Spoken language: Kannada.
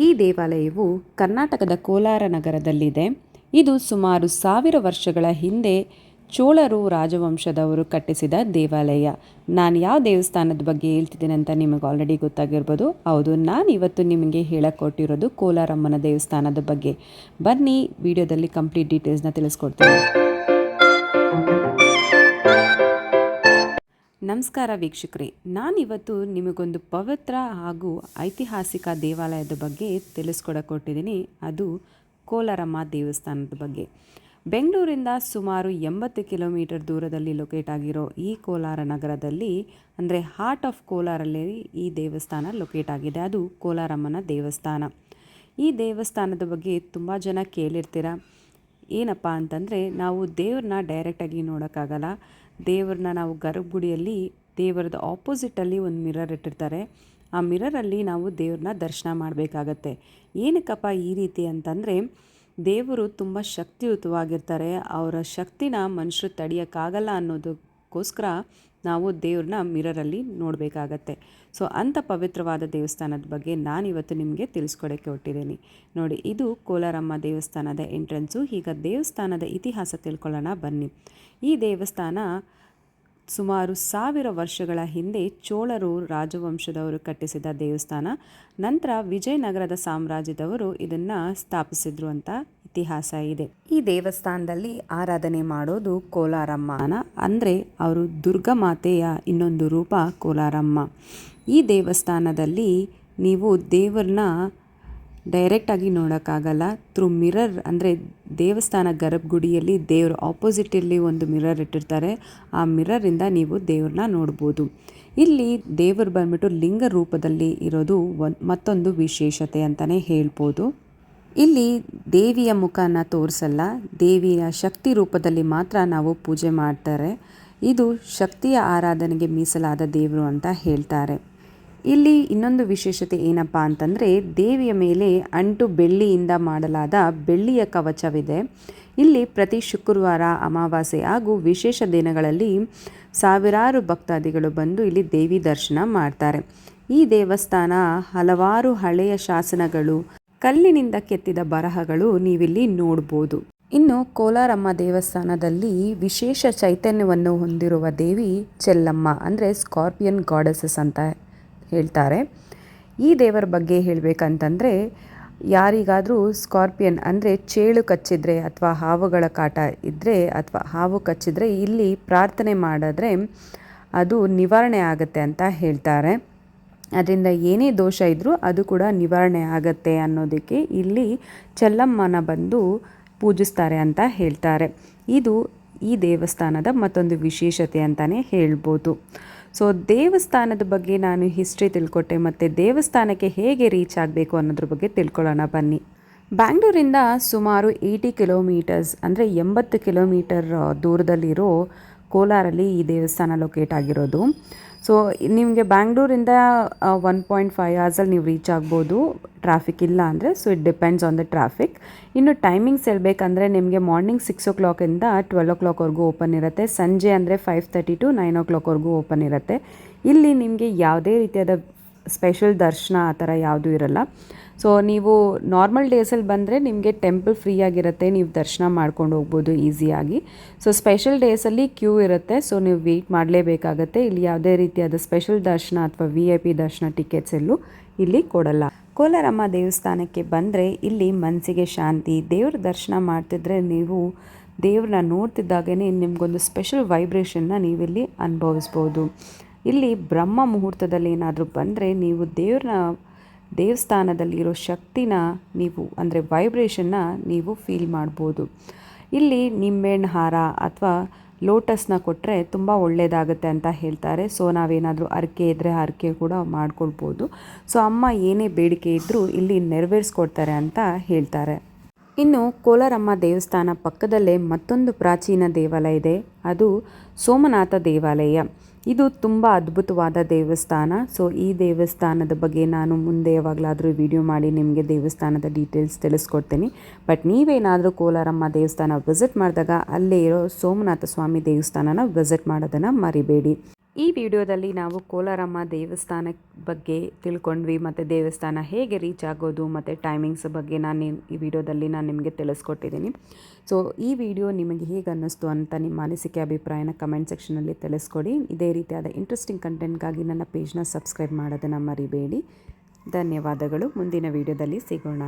ಈ ದೇವಾಲಯವು ಕರ್ನಾಟಕದ ಕೋಲಾರ ನಗರದಲ್ಲಿದೆ. ಇದು ಸುಮಾರು 1000 ವರ್ಷಗಳ ಹಿಂದೆ ಚೋಳರು ರಾಜವಂಶದವರು ಕಟ್ಟಿಸಿದ ದೇವಾಲಯ. ನಾನು ಯಾವ ದೇವಸ್ಥಾನದ ಬಗ್ಗೆ ಹೇಳ್ತಿದ್ದೀನಿ ಅಂತ ನಿಮಗೆ ಆಲ್ರೆಡಿ ಗೊತ್ತಾಗಿರ್ಬೋದು. ಹೌದು, ನಾನು ಇವತ್ತು ನಿಮಗೆ ಹೇಳಕೊಟ್ಟಿರೋದು ಕೋಲಾರಮ್ಮನ ದೇವಸ್ಥಾನದ ಬಗ್ಗೆ. ಬನ್ನಿ, ವಿಡಿಯೋದಲ್ಲಿ ಕಂಪ್ಲೀಟ್ ಡೀಟೇಲ್ಸ್ನ ತಿಳಿಸ್ಕೊಡ್ತೀನಿ. ನಮಸ್ಕಾರ ವೀಕ್ಷಕರೇ, ನಾನಿವತ್ತು ನಿಮಗೊಂದು ಪವಿತ್ರ ಹಾಗೂ ಐತಿಹಾಸಿಕ ದೇವಾಲಯದ ಬಗ್ಗೆ ತಿಳಿಸ್ಕೊಡಕೊಟ್ಟಿದ್ದೀನಿ. ಅದು ಕೋಲಾರಮ್ಮ ದೇವಸ್ಥಾನದ ಬಗ್ಗೆ. ಬೆಂಗಳೂರಿಂದ ಸುಮಾರು 80 ಕಿಲೋಮೀಟರ್ ದೂರದಲ್ಲಿ ಲೊಕೇಟ್ ಆಗಿರೋ ಈ ಕೋಲಾರ ನಗರದಲ್ಲಿ, ಅಂದರೆ ಹಾರ್ಟ್ ಆಫ್ ಕೋಲಾರಲ್ಲಿ ಈ ದೇವಸ್ಥಾನ ಲೊಕೇಟ್ ಆಗಿದೆ. ಅದು ಕೋಲಾರಮ್ಮನ ದೇವಸ್ಥಾನ. ಈ ದೇವಸ್ಥಾನದ ಬಗ್ಗೆ ತುಂಬ ಜನ ಕೇಳಿರ್ತೀರ. ಏನಪ್ಪ ಅಂತಂದರೆ, ನಾವು ದೇವ್ರನ್ನ ಡೈರೆಕ್ಟಾಗಿ ನೋಡೋಕ್ಕಾಗಲ್ಲ. ದೇವ್ರನ್ನ ನಾವು ಗರ್ಭಗುಡಿಯಲ್ಲಿ ದೇವರದ ಆಪೋಸಿಟಲ್ಲಿ ಒಂದು ಮಿರರ್ ಇಟ್ಟಿರ್ತಾರೆ. ಆ ಮಿರರಲ್ಲಿ ನಾವು ದೇವ್ರನ್ನ ದರ್ಶನ ಮಾಡಬೇಕಾಗತ್ತೆ. ಏನಕ್ಕಪ್ಪ ಈ ರೀತಿ ಅಂತಂದರೆ, ದೇವರು ತುಂಬ ಶಕ್ತಿಯುತವಾಗಿರ್ತಾರೆ. ಅವರ ಶಕ್ತಿನ ಮನುಷ್ಯರು ತಡೆಯೋಕ್ಕಾಗಲ್ಲ ಅನ್ನೋದಕ್ಕೋಸ್ಕರ ನಾವು ದೇವ್ರನ್ನ ಮಿರರಲ್ಲಿ ನೋಡಬೇಕಾಗತ್ತೆ. ಸೊ ಅಂಥ ಪವಿತ್ರವಾದ ದೇವಸ್ಥಾನದ ಬಗ್ಗೆ ನಾನಿವತ್ತು ನಿಮಗೆ ತಿಳಿಸ್ಕೊಡೋಕ್ಕೆ ಹೊರಟಿದ್ದೀನಿ. ನೋಡಿ, ಇದು ಕೋಲಾರಮ್ಮ ದೇವಸ್ಥಾನದ ಎಂಟ್ರೆನ್ಸು. ಈಗ ದೇವಸ್ಥಾನದ ಇತಿಹಾಸ ತಿಳ್ಕೊಳ್ಳೋಣ ಬನ್ನಿ. ಈ ದೇವಸ್ಥಾನ ಸುಮಾರು 1000 ವರ್ಷಗಳ ಹಿಂದೆ ಚೋಳರು ರಾಜವಂಶದವರು ಕಟ್ಟಿಸಿದ ದೇವಸ್ಥಾನ. ನಂತರ ವಿಜಯನಗರದ ಸಾಮ್ರಾಜ್ಯದವರು ಇದನ್ನು ಸ್ಥಾಪಿಸಿದ್ರು ಅಂತ ಇತಿಹಾಸ ಇದೆ. ಈ ದೇವಸ್ಥಾನದಲ್ಲಿ ಆರಾಧನೆ ಮಾಡೋದು ಕೋಲಾರಮ್ಮನ, ಅಂದರೆ ಅವರು ದುರ್ಗಾಮಾತೆಯ ಇನ್ನೊಂದು ರೂಪ ಕೋಲಾರಮ್ಮ. ಈ ದೇವಸ್ಥಾನದಲ್ಲಿ ನೀವು ದೇವ್ರನ್ನ ಡೈರೆಕ್ಟಾಗಿ ನೋಡೋಕ್ಕಾಗಲ್ಲ. ಥ್ರೂ ಮಿರರ್, ಅಂದರೆ ದೇವಸ್ಥಾನ ಗರ್ಭಗುಡಿಯಲ್ಲಿ ದೇವ್ರ ಆಪೋಸಿಟಲ್ಲಿ ಒಂದು ಮಿರರ್ ಇಟ್ಟಿರ್ತಾರೆ. ಆ ಮಿರರಿಂದ ನೀವು ದೇವ್ರನ್ನ ನೋಡ್ಬೋದು. ಇಲ್ಲಿ ದೇವರು ಬಂದ್ಬಿಟ್ಟು ಲಿಂಗ ರೂಪದಲ್ಲಿ ಇರೋದು ಮತ್ತೊಂದು ವಿಶೇಷತೆ ಅಂತಲೇ ಹೇಳ್ಬೋದು. ಇಲ್ಲಿ ದೇವಿಯ ಮುಖನ ತೋರಿಸಲ್ಲ, ದೇವಿಯ ಶಕ್ತಿ ರೂಪದಲ್ಲಿ ಮಾತ್ರ ನಾವು ಪೂಜೆ ಮಾಡ್ತಾರೆ. ಇದು ಶಕ್ತಿಯ ಆರಾಧನೆಗೆ ಮೀಸಲಾದ ದೇವರು ಅಂತ ಹೇಳ್ತಾರೆ. ಇಲ್ಲಿ ಇನ್ನೊಂದು ವಿಶೇಷತೆ ಏನಪ್ಪ ಅಂತಂದರೆ, ದೇವಿಯ ಮೇಲೆ ಅಂಟು ಬೆಳ್ಳಿಯಿಂದ ಮಾಡಲಾದ ಬೆಳ್ಳಿಯ ಕವಚವಿದೆ. ಇಲ್ಲಿ ಪ್ರತಿ ಶುಕ್ರವಾರ, ಅಮಾವಾಸ್ಯೆ ಹಾಗೂ ವಿಶೇಷ ದಿನಗಳಲ್ಲಿ ಸಾವಿರಾರು ಭಕ್ತಾದಿಗಳು ಬಂದು ಇಲ್ಲಿ ದೇವಿ ದರ್ಶನ ಮಾಡ್ತಾರೆ. ಈ ದೇವಸ್ಥಾನ ಹಲವಾರು ಹಳೆಯ ಶಾಸನಗಳು, ಕಲ್ಲಿನಿಂದ ಕೆತ್ತಿದ ಬರಹಗಳು ನೀವಿಲ್ಲಿ ನೋಡ್ಬೋದು. ಇನ್ನು ಕೋಲಾರಮ್ಮ ದೇವಸ್ಥಾನದಲ್ಲಿ ವಿಶೇಷ ಚೈತನ್ಯವನ್ನು ಹೊಂದಿರುವ ದೇವಿ ಚೆಲ್ಲಮ್ಮ, ಅಂದರೆ ಸ್ಕಾರ್ಪಿಯನ್ ಗಾಡೆಸಸ್ ಅಂತ ಹೇಳ್ತಾರೆ. ಈ ದೇವರ ಬಗ್ಗೆ ಹೇಳಬೇಕಂತಂದರೆ, ಯಾರಿಗಾದರೂ ಸ್ಕಾರ್ಪಿಯನ್ ಅಂದರೆ ಚೇಳು ಕಚ್ಚಿದ್ರೆ ಅಥವಾ ಹಾವುಗಳ ಕಾಟ ಇದ್ದರೆ ಅಥವಾ ಹಾವು ಕಚ್ಚಿದ್ರೆ ಇಲ್ಲಿ ಪ್ರಾರ್ಥನೆ ಮಾಡಿದ್ರೆ ಅದು ನಿವಾರಣೆ ಆಗುತ್ತೆ ಅಂತ ಹೇಳ್ತಾರೆ. ಅದರಿಂದ ಏನೇ ದೋಷ ಇದ್ದರೂ ಅದು ಕೂಡ ನಿವಾರಣೆ ಆಗುತ್ತೆ ಅನ್ನೋದಕ್ಕೆ ಇಲ್ಲಿ ಚೆಲ್ಲಮ್ಮನ ಬಂದು ಪೂಜಿಸ್ತಾರೆ ಅಂತ ಹೇಳ್ತಾರೆ. ಇದು ಈ ದೇವಸ್ಥಾನದ ಮತ್ತೊಂದು ವಿಶೇಷತೆ ಅಂತಲೇ ಹೇಳ್ಬೋದು. ಸೊ ದೇವಸ್ಥಾನದ ಬಗ್ಗೆ ನಾನು ಹಿಸ್ಟ್ರಿ ತಿಳ್ಕೊಟ್ಟೆ, ಮತ್ತು ದೇವಸ್ಥಾನಕ್ಕೆ ಹೇಗೆ ರೀಚ್ ಆಗಬೇಕು ಅನ್ನೋದ್ರ ಬಗ್ಗೆ ತಿಳ್ಕೊಳ್ಳೋಣ ಬನ್ನಿ. ಬ್ಯಾಂಗ್ಳೂರಿಂದ ಸುಮಾರು 80 ಕಿಲೋಮೀಟರ್ಸ್, ಅಂದರೆ 80 ಕಿಲೋಮೀಟರ್ ದೂರದಲ್ಲಿರೋ ಕೋಲಾರಲ್ಲಿ ಈ ದೇವಸ್ಥಾನ ಲೊಕೇಟ್ ಆಗಿರೋದು. ಸೊ ನಿಮಗೆ ಬ್ಯಾಂಗ್ಳೂರಿಂದ 1.5 ಅವರ್ಸಲ್ಲಿ ನೀವು ರೀಚ್ ಆಗ್ಬೋದು, ಟ್ರಾಫಿಕ್ ಇಲ್ಲ ಅಂದರೆ. So it depends on the traffic. ಇನ್ನು ಟೈಮಿಂಗ್ಸ್ ಹೇಳ್ಬೇಕಂದ್ರೆ, ನಿಮಗೆ ಮಾರ್ನಿಂಗ್ 6 o'clock-ಇಂದ 12 o'clock-ವರೆಗೂ ಓಪನ್ ಇರುತ್ತೆ. ಸಂಜೆ ಅಂದರೆ 5:30 to 9 o'clock-ವರೆಗೂ ಓಪನ್ ಇರುತ್ತೆ. ಇಲ್ಲಿ ನಿಮಗೆ ಯಾವುದೇ ರೀತಿಯಾದ ಸ್ಪೆಷಲ್ ದರ್ಶನ ಆ ಥರ ಯಾವುದೂ ಇರಲ್ಲ. ಸೊ ನೀವು ನಾರ್ಮಲ್ ಡೇಸಲ್ಲಿ ಬಂದರೆ ನಿಮಗೆ ಟೆಂಪಲ್ ಫ್ರೀ ಆಗಿರುತ್ತೆ, ನೀವು ದರ್ಶನ ಮಾಡ್ಕೊಂಡು ಹೋಗ್ಬೋದು ಈಸಿಯಾಗಿ. ಸೊ ಸ್ಪೆಷಲ್ ಡೇಸಲ್ಲಿ ಕ್ಯೂ ಇರುತ್ತೆ, ಸೊ ನೀವು ವೆಯ್ಟ್ ಮಾಡಲೇಬೇಕಾಗತ್ತೆ. ಇಲ್ಲಿ ಯಾವುದೇ ರೀತಿಯಾದ ಸ್ಪೆಷಲ್ ದರ್ಶನ ಅಥವಾ VIP ದರ್ಶನ ಟಿಕೆಟ್ಸ್ ಎಲ್ಲೂ ಇಲ್ಲಿ ಕೊಡಲ್ಲ. ಕೋಲಾರಮ್ಮ ದೇವಸ್ಥಾನಕ್ಕೆ ಬಂದರೆ ಇಲ್ಲಿ ಮನಸ್ಸಿಗೆ ಶಾಂತಿ. ದೇವ್ರ ದರ್ಶನ ಮಾಡ್ತಿದ್ರೆ ನೀವು ದೇವ್ರನ್ನ ನೋಡ್ತಿದ್ದಾಗೇ ನಿಮಗೊಂದು ಸ್ಪೆಷಲ್ ವೈಬ್ರೇಷನ್ನ ನೀವಿಲ್ಲಿ ಅನುಭವಿಸ್ಬೋದು. ಇಲ್ಲಿ ಬ್ರಹ್ಮ ಮುಹೂರ್ತದಲ್ಲಿ ಏನಾದರೂ ಬಂದರೆ ನೀವು ದೇವಸ್ಥಾನದಲ್ಲಿರೋ ಶಕ್ತಿನ ನೀವು, ಅಂದರೆ ವೈಬ್ರೇಷನ್ನ ನೀವು ಫೀಲ್ ಮಾಡ್ಬೋದು. ಇಲ್ಲಿ ನಿಂಬೆಹಣ್ಣು ಹಾರ ಅಥವಾ ಲೋಟಸ್ನ ಕೊಟ್ಟರೆ ತುಂಬ ಒಳ್ಳೆಯದಾಗುತ್ತೆ ಅಂತ ಹೇಳ್ತಾರೆ. ಸೊ ನಾವೇನಾದರೂ ಹರಕೆ ಇದ್ದರೆ ಹರಕೆ ಕೂಡ ಮಾಡ್ಕೊಳ್ಬೋದು. ಸೊ ಅಮ್ಮ ಏನೇ ಬೇಡಿಕೆ ಇದ್ದರೂ ಇಲ್ಲಿ ನೆರವೇರಿಸ್ಕೊಡ್ತಾರೆ ಅಂತ ಹೇಳ್ತಾರೆ. ಇನ್ನು ಕೋಲಾರಮ್ಮ ದೇವಸ್ಥಾನ ಪಕ್ಕದಲ್ಲೇ ಮತ್ತೊಂದು ಪ್ರಾಚೀನ ದೇವಾಲಯ ಇದೆ, ಅದು ಸೋಮನಾಥ ದೇವಾಲಯ. ಇದು ತುಂಬ ಅದ್ಭುತವಾದ ದೇವಸ್ಥಾನ. ಸೊ ಈ ದೇವಸ್ಥಾನದ ಬಗ್ಗೆ ನಾನು ಮುಂದೆ ಯಾವಾಗಲಾದರೂ ವಿಡಿಯೋ ಮಾಡಿ ನಿಮಗೆ ದೇವಸ್ಥಾನದ ಡೀಟೇಲ್ಸ್ ತಿಳಿಸ್ಕೊಡ್ತೀನಿ. ಬಟ್ ನೀವೇನಾದರೂ ಕೋಲಾರಮ್ಮ ದೇವಸ್ಥಾನ ವಿಸಿಟ್ ಮಾಡಿದಾಗ ಅಲ್ಲೇ ಇರೋ ಸೋಮನಾಥ ಸ್ವಾಮಿ ದೇವಸ್ಥಾನನ ವಿಸಿಟ್ ಮಾಡೋದನ್ನು ಮರಿಬೇಡಿ. ಈ ವಿಡಿಯೋದಲ್ಲಿ ನಾವು ಕೋಲಾರಮ್ಮ ದೇವಸ್ಥಾನ ಬಗ್ಗೆ ತಿಳ್ಕೊಂಡ್ವಿ, ಮತ್ತು ದೇವಸ್ಥಾನ ಹೇಗೆ ರೀಚ್ ಆಗೋದು ಮತ್ತು ಟೈಮಿಂಗ್ಸ್ ಬಗ್ಗೆ ಈ ವಿಡಿಯೋದಲ್ಲಿ ನಾನು ನಿಮಗೆ ತಿಳಿಸ್ಕೊಟ್ಟಿದ್ದೀನಿ. ಸೊ ಈ ವಿಡಿಯೋ ನಿಮಗೆ ಹೇಗೆ ಅನ್ನಿಸ್ತು ಅಂತ ನಿಮ್ಮ ಅನಿಸಿಕೆ ಅಭಿಪ್ರಾಯನ ಕಮೆಂಟ್ ಸೆಕ್ಷನಲ್ಲಿ ತಿಳಿಸ್ಕೊಡಿ. ಇದೇ ರೀತಿಯಾದ ಇಂಟ್ರೆಸ್ಟಿಂಗ್ ಕಂಟೆಂಟ್ಗಾಗಿ ನನ್ನ ಪೇಜ್ನ ಸಬ್ಸ್ಕ್ರೈಬ್ ಮಾಡೋದನ್ನು ಮರಿಬೇಡಿ. ಧನ್ಯವಾದಗಳು. ಮುಂದಿನ ವಿಡಿಯೋದಲ್ಲಿ ಸಿಗೋಣ.